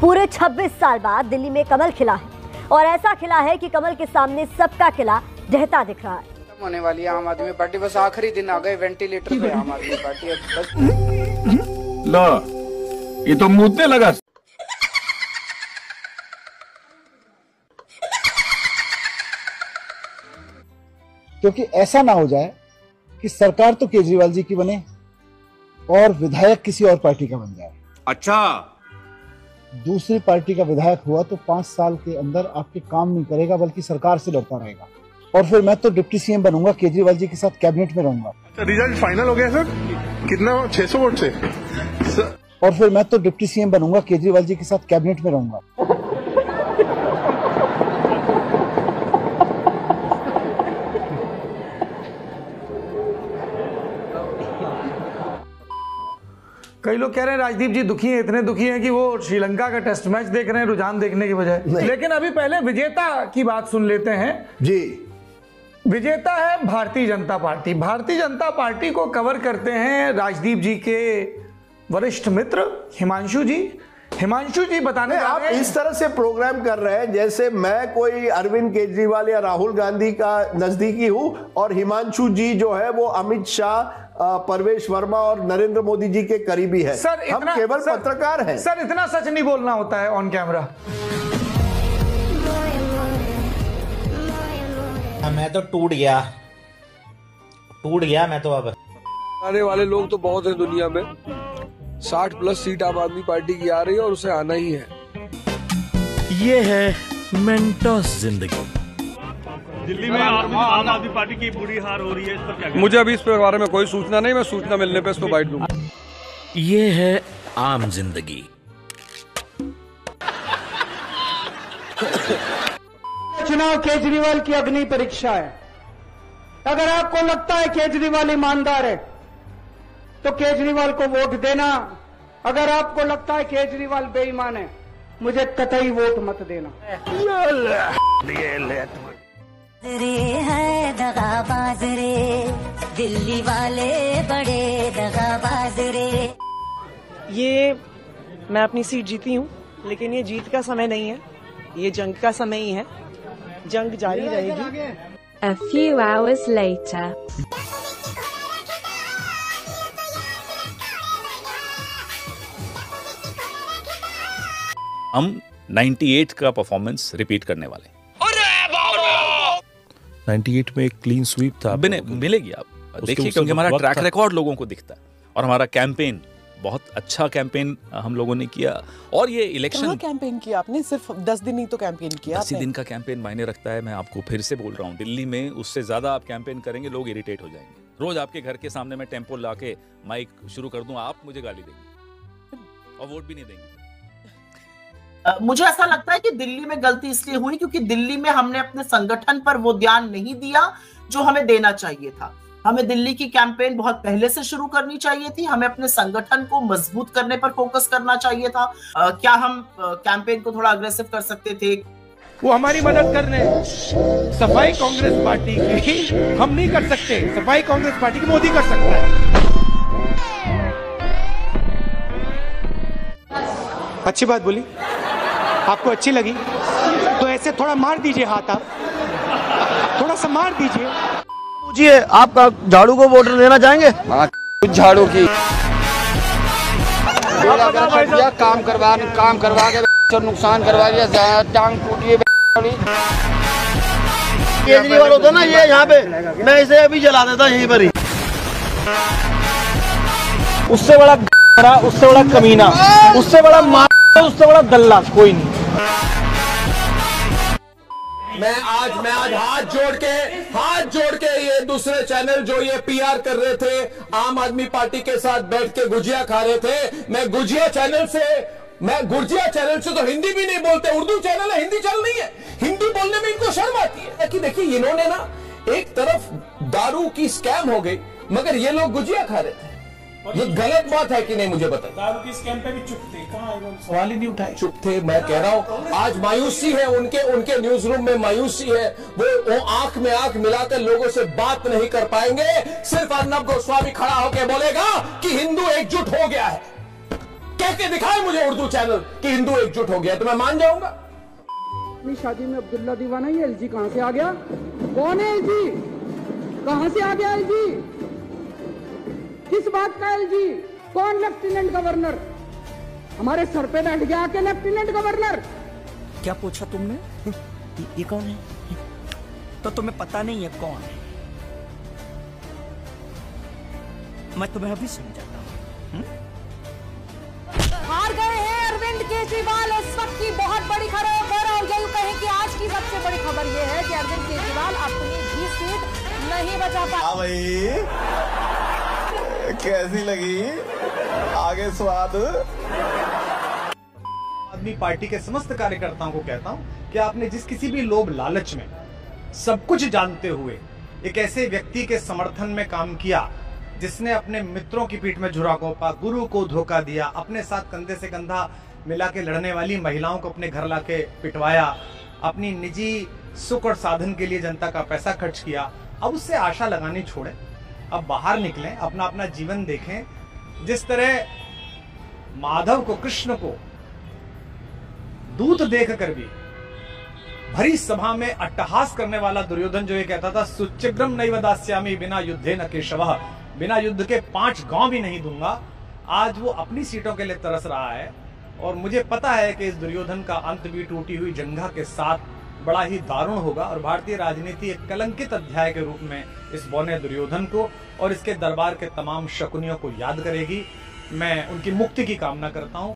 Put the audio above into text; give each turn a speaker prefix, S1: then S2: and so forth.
S1: पूरे 26 साल बाद दिल्ली में कमल खिला है और ऐसा खिला है कि कमल के सामने सबका किला ढहता दिख रहा है।
S2: होने वाली है आम आदमी पार्टी, बस आखिरी दिन आ गए वेंटिलेटर पे आम आदमी पार्टी बस।
S3: लो, ये तो मुद्दे लगा।
S4: क्योंकि ऐसा ना हो जाए कि सरकार तो केजरीवाल जी की बने और विधायक किसी और पार्टी का बन जाए।
S3: अच्छा,
S4: दूसरी पार्टी का विधायक हुआ तो 5 साल के अंदर आपके काम नहीं करेगा बल्कि सरकार से लड़ता रहेगा। और फिर मैं तो डिप्टी सीएम बनूंगा, केजरीवाल जी के साथ कैबिनेट में रहूंगा।
S5: रिजल्ट फाइनल हो गया सर, कितना 600 वोट से
S4: और फिर मैं तो डिप्टी सीएम बनूंगा, केजरीवाल जी के साथ कैबिनेट में रहूंगा।
S6: कई लोग कह रहे हैं राजदीप जी दुखी हैं, इतने दुखी हैं कि वो श्रीलंका का टेस्ट मैच देख रहे हैं रुझान देखने के बजाय। लेकिन अभी पहले विजेता की बात सुन लेते हैं
S7: जी।
S6: विजेता है भारतीय जनता पार्टी। भारतीय जनता पार्टी को कवर करते हैं राजदीप जी के वरिष्ठ मित्र हिमांशु जी। हिमांशु जी बताने
S7: आप इस तरह से प्रोग्राम कर रहे हैं जैसे मैं कोई अरविंद केजरीवाल या राहुल गांधी का नजदीकी हूं और हिमांशु जी जो है वो अमित शाह, परवेश वर्मा और नरेंद्र मोदी जी के करीबी है।
S6: सर
S7: हम केवल पत्रकार हैं।
S6: सर इतना सच नहीं बोलना होता है ऑन कैमरा।
S8: मैं तो टूट गया मैं तो। अब
S9: आने वाले लोग तो बहुत हैं दुनिया में, 60+ सीट आम आदमी पार्टी की आ रही है और उसे आना ही है।
S10: ये है मेंटोस जिंदगी।
S11: दिल्ली में आम आदमी पार्टी की बुरी हार हो रही है, इस पर क्या?
S9: मुझे अभी इस बारे में कोई सूचना नहीं, मैं सूचना मिलने पे इस पर बाइट दूंगा।
S10: ये है आम जिंदगी।
S12: चुनाव केजरीवाल की अग्नि परीक्षा है। अगर आपको लगता है केजरीवाल ईमानदार है तो केजरीवाल को वोट देना। अगर आपको लगता है केजरीवाल बेईमान है, मुझे कतई वोट मत देना।
S13: है दगाबाज रे, दिल्ली वाले बड़े दगाबाज रे।
S14: ये मैं अपनी सीट जीती हूँ, लेकिन ये जीत का समय नहीं है, ये जंग का समय ही है। जंग जारी रहेगी।
S15: A few hours later.
S16: हम 98 का परफॉर्मेंस रिपीट करने वाले।
S10: 98 में एक क्लीन स्वीप था।
S16: मिलेगी आप देखिए, क्योंकि हमारा ट्रैक रिकॉर्ड लोगों को दिखता है और हमारा कैंपेन बहुत अच्छा कैंपेन हम लोगों ने किया। और ये इलेक्शन
S14: कैंपेन किया आपने? सिर्फ 10 दिन ही तो कैंपेन किया।
S16: 10 दिन का कैंपेन मायने रखता है। मैं आपको फिर से बोल रहा हूँ, दिल्ली में उससे ज्यादा आप कैंपेन करेंगे लोग इरिटेट हो जाएंगे। रोज आपके घर के सामने मैं टेम्पो ला के माइक शुरू कर दूं, आप मुझे गाली देंगे और वोट भी नहीं देंगे।
S17: मुझे ऐसा लगता है कि दिल्ली में गलती इसलिए हुई क्योंकि दिल्ली में हमने अपने संगठन पर वो ध्यान नहीं दिया जो हमें देना चाहिए था। हमें दिल्ली की कैंपेन बहुत पहले से शुरू करनी चाहिए थी। हमें अपने संगठन को मजबूत करने पर फोकस करना चाहिए था। क्या हम कैंपेन को थोड़ा अग्रेसिव कर सकते थे?
S12: वो हमारी मदद कर रहे हैं। सफाई कांग्रेस पार्टी की हम नहीं कर सकते, सफाई कांग्रेस पार्टी की मोदी कर सकता है। अच्छी बात बोली, आपको अच्छी लगी तो ऐसे थोड़ा मार दीजिए हाथ, आप थोड़ा सा मार दीजिए।
S18: पूछिए, आप झाड़ू को वोट देना चाहेंगे?
S2: झाड़ू की काम करवा के नुकसान करवा दिया, टांग टूटी।
S18: केजरीवाल होता ना ये यहाँ पे, मैं इसे अभी जला देता यहीं पर ही। उससे बड़ा उससे बड़ा कमीना, उससे बड़ा मार, उससे बड़ा दल्ला कोई नहीं।
S7: मैं आज हाथ जोड़ के ये दूसरे चैनल जो ये पीआर कर रहे थे, आम आदमी पार्टी के साथ बैठ के गुजिया खा रहे थे, मैं गुजिया चैनल से तो हिंदी भी नहीं बोलते, उर्दू चैनल है, हिंदी चैनल नहीं है। हिंदी बोलने में इनको शर्म आती है कि देखिए इन्होंने ना एक तरफ दारू की स्कैम हो गई, मगर ये लोग गुजिया खा रहे थे। ये गलत बात है कि नहीं मुझे बताइए।
S12: दारू की स्कैम पे भी चुप थे, सवाल ही नहीं उठाए।
S7: चुप थे, मैं कह रहा हूँ आज मायूसी है, उनके न्यूज रूम में मायूसी है। वो आंख में आंख मिलाकर लोगों से बात नहीं कर पाएंगे। सिर्फ अर्नब गोस्वामी खड़ा होकर बोलेगा कि हिंदू एकजुट हो गया है। कह के दिखाए मुझे उर्दू चैनल कि हिंदू एकजुट हो गया तो मैं मान जाऊंगा।
S12: अपनी शादी में अब्दुल्ला दीवाना, ये एलजी कहां से आ गया? कौन है एलजी? कहां से आ गया एलजी? किस बात का एलजी? कौन लेफ्टिनेंट गवर्नर? हमारे सर पे बैठ गया आके लेफ्टिनेंट गवर्नर।
S19: क्या पूछा तुमने? ये कौन है? तो तुम्हें पता नहीं है कौन है? मैं तुम्हें अभी समझाता हूँ।
S20: हार गए हैं अरविंद केजरीवाल। इस वक्त की बहुत बड़ी खबर, और यूं कहें कि आज की सबसे बड़ी खबर यह है कि अरविंद केजरीवाल अपनी भी सीट नहीं बचा पाए।
S21: भाई कैसी लगी आगे स्वाद?
S22: आदमी पार्टी के समस्त कार्यकर्ताओं को कहता हूं कि आपने जिस किसी भी लोभ लालच में सब कुछ जानते हुए एक ऐसे व्यक्ति के समर्थन में काम किया जिसने अपने मित्रों की पीठ में झुरा घोंपा, गुरु को धोखा दिया, अपने साथ कंधे से कंधा मिला के लड़ने वाली महिलाओं को अपने घर लाके पिटवाया, अपनी निजी सुख और साधन के लिए जनता का पैसा खर्च किया, अब उससे आशा लगानी छोड़े, अब बाहर निकलें, अपना अपना जीवन देखें। जिस तरह माधव को, कृष्ण को दूत देखकर भी भरी सभा में अट्टहास करने वाला दुर्योधन जो ये कहता था सुचिग्रम नैव दास्यामि बिना युद्धे न केशवः, बिना युद्ध के 5 गांव भी नहीं दूंगा, आज वो अपनी सीटों के लिए तरस रहा है। और मुझे पता है कि इस दुर्योधन का अंत भी टूटी हुई जंघा के साथ बड़ा ही दारुण होगा और भारतीय राजनीति एक कलंकित अध्याय के रूप में इस बौने दुर्योधन को और इसके दरबार के तमाम शकुनियों को याद करेगी। मैं उनकी मुक्ति की कामना करता हूं।